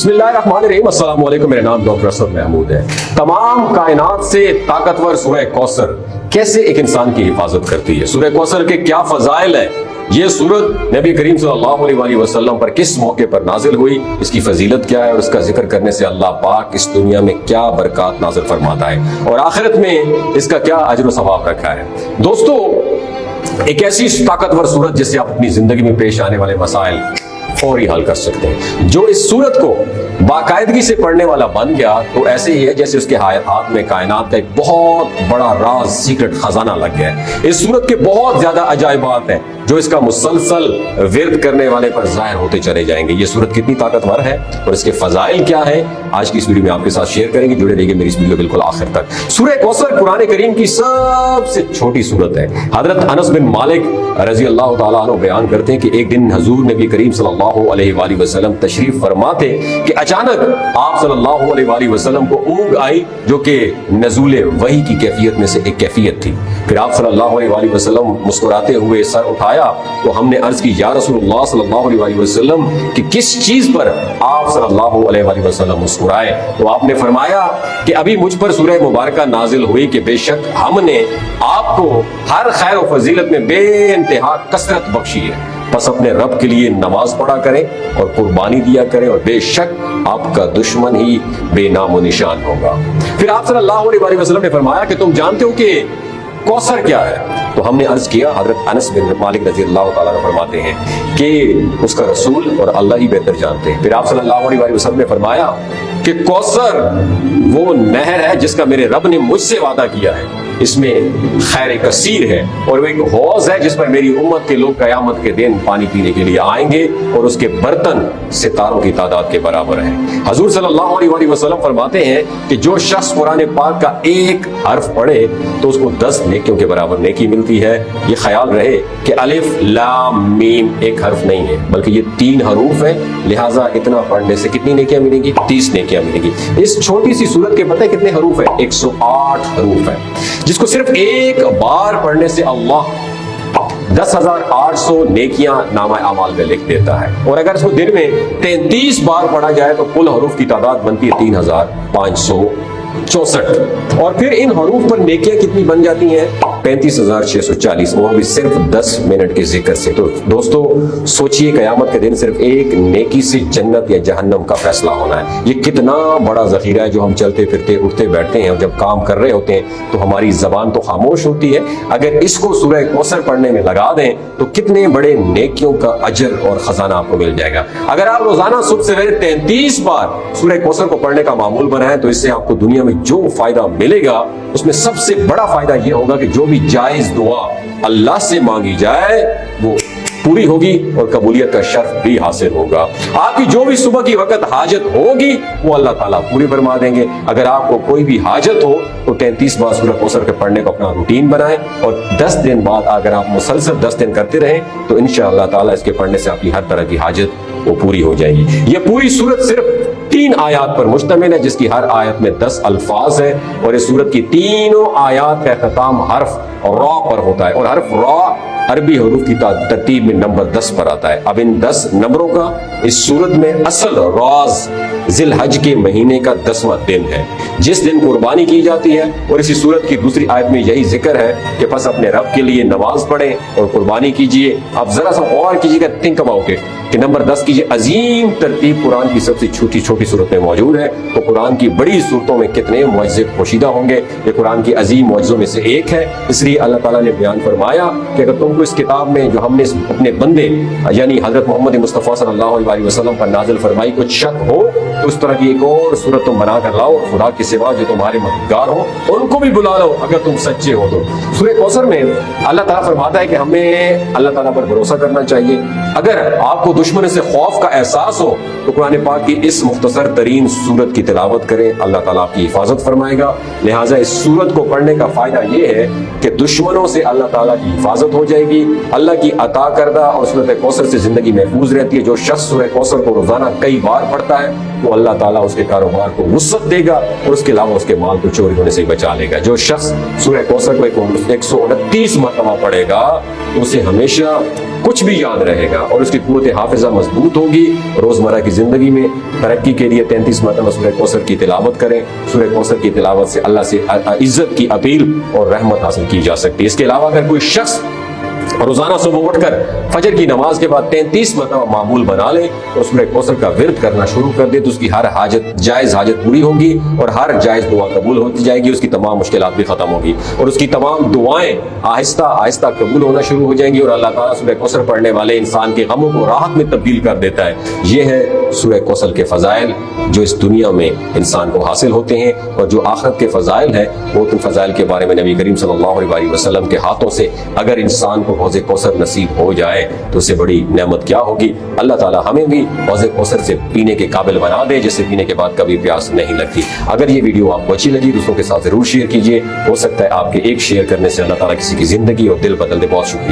بسم اللہ الرحمن الرحیم۔ السلام علیکم، میرا نام ڈاکٹر اسد محمود ہے۔ تمام کائنات سے طاقتور سورہ کوثر کیسے ایک انسان کی حفاظت کرتی ہے، سورہ کوثر کے کیا فضائل ہیں، یہ سورت نبی کریم صلی اللہ علیہ وآلہ وسلم پر کس موقع پر نازل ہوئی، اس کی فضیلت کیا ہے اور اس کا ذکر کرنے سے اللہ پاک اس دنیا میں کیا برکات نازل فرماتا ہے اور آخرت میں اس کا کیا اجر و ثواب رکھا ہے۔ دوستو، ایک ایسی طاقتور سورت جس سے آپ اپنی زندگی میں پیش آنے والے مسائل فوری حل کر سکتے ہیں۔ جو اس سورت کو باقاعدگی سے پڑھنے والا بن گیا تو ایسے ہی ہے جیسے اس کے ہاتھ میں کائنات کا ایک بہت بڑا راز، سیکرٹ خزانہ لگ گیا ہے۔ اس سورت کے بہت زیادہ عجائبات ہیں جو اس کا مسلسل ورد کرنے والے پر ظاہر ہوتے چلے جائیں گے۔ یہ سورت کتنی طاقتور ہے اور اس کے فضائل کیا ہیں، آج کی اس ویڈیو میں آپ کے ساتھ شیئر کریں گے۔ جڑے رہیے میری اس ویڈیو بالکل آخر تک۔ سورہ کوثر قرآن کریم کی سب سے چھوٹی سورت ہے۔ حضرت انس بن مالک رضی اللہ تعالیٰ عنہ بیان کرتے ہیں کہ ایک دن حضور نبی کریم صلی اللہ علیہ وآلہ وسلم تشریف فرما تھے کہ اچانک آپ صلی اللہ علیہ وآلہ وسلم کو اونگ آئی جو کہ نزول وحی کی کیفیت میں سے ایک کیفیت تھی۔ پھر آپ صلی اللہ علیہ وآلہ وسلم مسکراتے ہوئے سر اٹھایا تو ہم نے عرض کی، یا رسول اللہ صلی اللہ علیہ وآلہ وسلم کہ کس چیز پر آپ صلی اللہ علیہ وآلہ وسلم مسکرائے؟ تو آپ نے فرمایا کہ ابھی مجھ پر سورہ مبارکہ نازل ہوئی کہ بے شک ہم نے آپ کو ہر خیر و فضیلت میں بے انتہا کثرت بخشی ہے، بس اپنے رب کے لیے نماز پڑھا کریں اور قربانی دیا کریں اور بے شک آپ کا دشمن ہی بے نام و نشان ہوگا۔ پھر آپ صلی اللہ علیہ وآلہ وسلم نے فرمایا کہ تم جانتے ہو کہ کوثر کیا ہے؟ تو ہم نے عرض کیا، حضرت انس بن مالک رضی اللہ تعالیٰ عنہ فرماتے ہیں کہ اس کا رسول اور اللہ ہی بہتر جانتے ہیں۔ پھر آپ صلی اللہ علیہ وآلہ وسلم نے فرمایا کہ کوثر وہ نہر ہے جس کا میرے رب نے مجھ سے وعدہ کیا ہے، اس میں خیر کثیر ہے اور وہ ایک حوض ہے جس پر میری امت کے لوگ قیامت کے دن پانی پینے کے لیے آئیں گے اور اس کے برتن ستاروں کی تعداد کے برابر ہیں۔ حضور صلی اللہ علیہ وآلہ وسلم فرماتے ہیں کہ جو شخص قرآن پاک کا ایک حرف پڑھے تو اس کو 10 نیکیوں کے برابر نیکی ملتی ہے۔ یہ خیال رہے کہ الف لام میم ایک حرف نہیں ہے بلکہ یہ 3 حروف ہیں، لہٰذا اتنا پڑھنے سے کتنی نیکیاں ملیں گی؟ 30 نیکیاں ملیں گی۔ اس چھوٹی سی سورت کے پتہ کتنے حروف ہیں؟ 108 حروف ہیں، جس کو صرف ایک بار پڑھنے سے اللہ 10,800 نیکیاں نامہ اعمال میں لکھ دیتا ہے، اور اگر اس کو دن میں 33 بار پڑھا جائے تو کل حروف کی تعداد بنتی ہے 3,564۔ اور پھر ان حروف پر نیکیاں کتنی بن جاتی ہیں؟ 35,640، وہ بھی صرف 10 منٹ کے ذکر سے۔ تو دوستو سوچئے، قیامت کے دن صرف ایک نیکی سے جنت یا جہنم کا فیصلہ ہونا ہے۔ یہ کتنا بڑا ذخیرہ ہے جو ہم چلتے پھرتے اٹھتے بیٹھتے ہیں اور جب کام کر رہے ہوتے ہیں تو ہماری زبان تو خاموش ہوتی ہے، اگر اس کو سورہ کوثر پڑھنے میں لگا دیں تو کتنے بڑے نیکیوں کا اجر اور خزانہ آپ کو مل جائے گا۔ اگر آپ روزانہ صبح سے 33 بار سورہ کوثر کو پڑھنے کا معمول بنائیں تو اس سے آپ کو دنیا میں جو فائدہ ملے گا اس میں سب سے بڑا فائدہ یہ ہوگا کہ جو بھی جائز دعا اللہ سے مانگی جائے وہ پوری ہوگی اور قبولیت کا شرف بھی حاصل ہوگا۔ آپ کی جو بھی صبح کی وقت حاجت ہوگی وہ اللہ تعالیٰ پوری فرما دیں گے۔ اگر آپ کو کوئی بھی حاجت ہو تو 33 بار سورہ کوثر کے پڑھنے کو اپنا روٹین بنائیں اور 10 دن بعد اگر آپ مسلسل 10 دن کرتے رہیں تو انشاءاللہ تعالیٰ اس کے پڑھنے سے آپ کی ہر طرح کی حاجت وہ پوری ہو جائے گی۔ یہ پوری سورت صرف 3 آیات پر مشتمل ہے جس کی ہر آیت میں 10 الفاظ ہیں، اور اس سورت کی تینوں آیات کا اختتام حرف را پر ہوتا ہے، اور حرف را عربی حروف کی ترتیب میں نمبر 10 پر آتا ہے۔ اب ان 10 نمبروں کا اس سورت میں اصل راز ذی الحج کے مہینے کا 10واں دن ہے جس دن قربانی کی جاتی ہے، اور اسی سورت کی دوسری آیت میں یہی ذکر ہے کہ بس اپنے رب کے لیے نماز پڑھیں اور قربانی کیجئے۔ اب ذرا سا غور کیجئے گا، تھنک اباؤٹ اٹ کہ نمبر 10 کی یہ عظیم ترتیب قرآن کی سب سے چھوٹی چھوٹی صورت میں موجود ہے، تو قرآن کی بڑی صورتوں میں کتنے معجزے پوشیدہ ہوں گے۔ یہ قرآن کی عظیم معجزوں میں سے ایک ہے، اس لیے اللہ تعالیٰ نے بیان فرمایا کہ اگر تم کو اس کتاب میں جو ہم نے اپنے بندے یعنی حضرت محمد مصطفیٰ صلی اللہ علیہ وسلم پر نازل فرمائی کچھ شک ہو تو اس طرح کی ایک اور صورت تم بنا کر لاؤ، خدا کے سوا جو تمہارے مددگار ہو ان کو بھی بلا لو اگر تم سچے ہو تو۔ سورہ کوثر میں اللہ تعالیٰ فرماتا ہے کہ ہمیں اللہ تعالیٰ پر بھروسہ کرنا چاہیے۔ اگر آپ کو دشمن سے خوف کا احساس ہو تو قرآن پاک کی اس مختصر ترین سورت کی تلاوت کریں، اللہ تعالیٰ آپ کی حفاظت فرمائے گا۔ لہٰذا اس سورت کو پڑھنے کا فائدہ یہ ہے کہ دشمنوں سے اللہ تعالیٰ کی حفاظت ہو جائے گی، اللہ کی عطا کردہ اور سورۃ کوثر سے زندگی محفوظ رہتی ہے۔ جو شخص سورہ کوثر کو روزانہ کئی بار پڑھتا ہے تو اللہ تعالیٰ اس کے کاروبار کو وسعت دے گا اور اس کے علاوہ اس کے مال کو چوری ہونے سے بچا لے گا۔ جو شخص سورہ کوثر کو 129 مرتبہ پڑھے گا تو اسے ہمیشہ کچھ بھی یاد رہے گا اور اس کی قوت حافظہ مضبوط ہوگی. روزمرہ کی زندگی میں ترقی کے لیے 33 مرتبہ سورہ کوثر کی تلاوت کریں. سورہ کوثر کی تلاوت سے اللہ سے عزت کی اپیل اور رحمت حاصل کی جا سکتی ہے. اس کے علاوہ اگر کوئی شخص روزانہ صبح اٹھ کر فجر کی نماز کے بعد 33 مرتبہ معمول بنا لے اور سورہ کوثر کا ورد کرنا شروع کر دے تو اس کی ہر حاجت جائز حاجت پوری ہوگی اور ہر جائز دعا قبول ہوتی جائے گی. اس کی تمام مشکلات بھی ختم ہوگی اور اس کی تمام دعائیں آہستہ آہستہ قبول ہونا شروع ہو جائیں گی اور اللہ تعالیٰ سورہ کوثر پڑھنے والے انسان کے غموں کو راحت میں تبدیل کر دیتا ہے. یہ ہے سورہ کوثر کے فضائل جو اس دنیا میں انسان کو حاصل ہوتے ہیں اور جو آخرت کے فضائل ہیں وہ ان فضائل کے بارے میں نبی کریم صلی اللہ علیہ وسلم کے ہاتھوں سے اگر انسان کو حوض کوثر نصیب ہو جائے تو اسے بڑی نعمت کیا ہوگی. اللہ تعالیٰ ہمیں بھی حوض کوثر سے پینے کے قابل بنا دے جسے پینے کے بعد کبھی پیاس نہیں لگتی. اگر یہ ویڈیو آپ کو اچھی لگی دوستوں کے ساتھ ضرور شیئر کیجیے. ہو سکتا ہے آپ کے ایک شیئر کرنے سے اللہ تعالیٰ کسی کی زندگی اور دل بدل دے. بہت شکریہ.